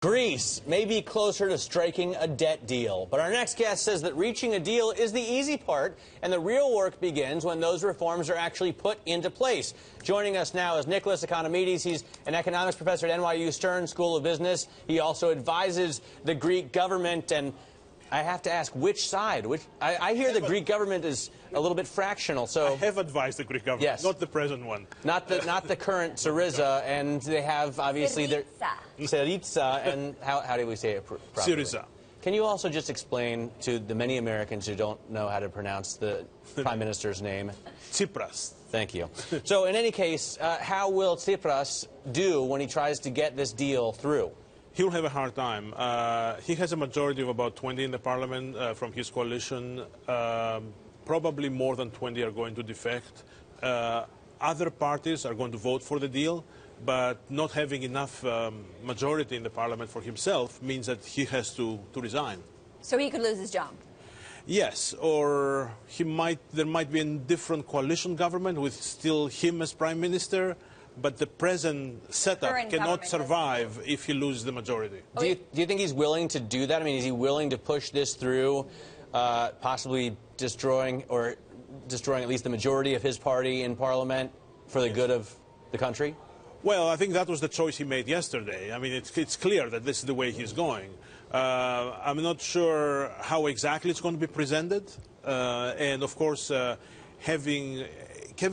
Greece may be closer to striking a debt deal, but our next guest says that reaching a deal is the easy part, and the real work begins when those reforms are actually put into place. Joining us now is Nicholas Economides. He's an economics professor at NYU Stern School of Business. He also advises the Greek government, and I have to ask, which side? I hear the Greek government is a little bit fractional. So I have advised the Greek government, yes, not the present one. Not the current Syriza, and they have obviously their Syriza, and how do we say it properly? Syriza. Can you also just explain to the many Americans who don't know how to pronounce the Prime Minister's name? Tsipras. Thank you. So in any case, how will Tsipras do when he tries to get this deal through? He'll have a hard time. He has a majority of about 20 in the parliament from his coalition. Probably more than 20 are going to defect. Other parties are going to vote for the deal, but not having enough majority in the parliament for himself means that he has to resign. So he could lose his job? Yes, or there might be a different coalition government with still him as prime minister. But the present setup cannot survive if he loses the majority. Do you think he's willing to do that? I mean, is he willing to push this through, possibly destroying at least the majority of his party in Parliament for the good of the country? Well, I think that was the choice he made yesterday. I mean, it's clear that this is the way he's going. I'm not sure how exactly it's going to be presented. And, of course, having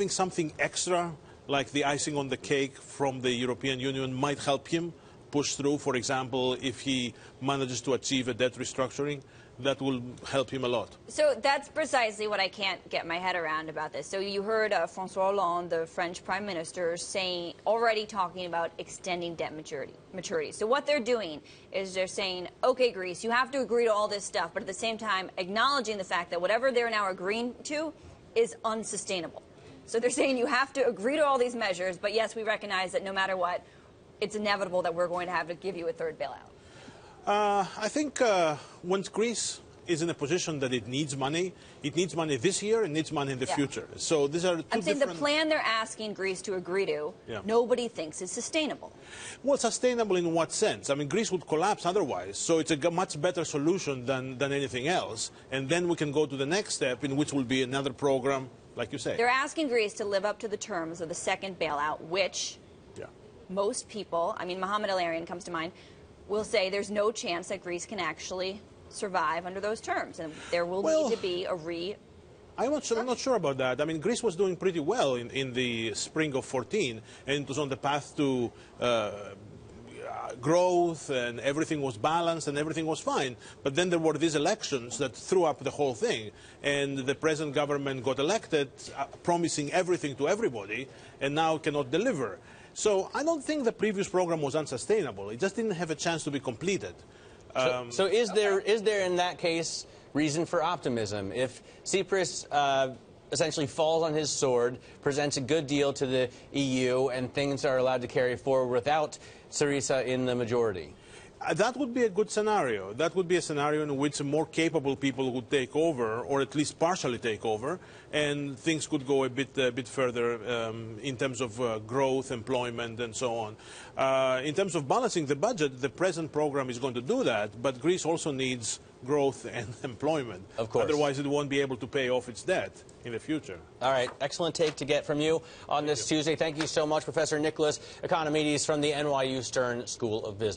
something extra, like the icing on the cake from the European Union, might help him push through. For example, if he manages to achieve a debt restructuring, that will help him a lot. So that's precisely what I can't get my head around about this. So you heard François Hollande, the French Prime Minister, already talking about extending debt maturity. So what they're doing is they're saying, okay, Greece, you have to agree to all this stuff, but at the same time acknowledging the fact that whatever they're now agreeing to is unsustainable. So they're saying you have to agree to all these measures, but yes, we recognize that no matter what, it's inevitable that we're going to have to give you a third bailout. I think once Greece is in a position that it needs money this year and needs money in the future. So these are two I'm saying the plan they're asking Greece to agree to, nobody thinks is sustainable. Well, sustainable in what sense? I mean, Greece would collapse otherwise, so it's a much better solution than anything else. And then we can go to the next step, in which will be another program, like you say. They're asking Greece to live up to the terms of the second bailout, which most people, I mean, Mohamed El-Arian comes to mind, will say there's no chance that Greece can actually survive under those terms, and there will need to be a I'm not sure about that. I mean, Greece was doing pretty well in the spring of 14, and it was on the path to growth, and everything was balanced, and everything was fine. But then there were these elections that threw up the whole thing, and the present government got elected, promising everything to everybody, and now cannot deliver. So I don't think the previous program was unsustainable. It just didn't have a chance to be completed. So is there in that case reason for optimism? If Tsipras essentially falls on his sword, presents a good deal to the EU, and things are allowed to carry forward without Syriza in the majority? That would be a good scenario. That would be a scenario in which more capable people would take over, or at least partially take over, and things could go a bit further in terms of growth, employment, and so on. In terms of balancing the budget, the present program is going to do that, but Greece also needs growth and employment. Of course. Otherwise, it won't be able to pay off its debt in the future. All right. Excellent take to get from you on this Tuesday. Thank you so much, Professor Nicholas Economides from the NYU Stern School of Business.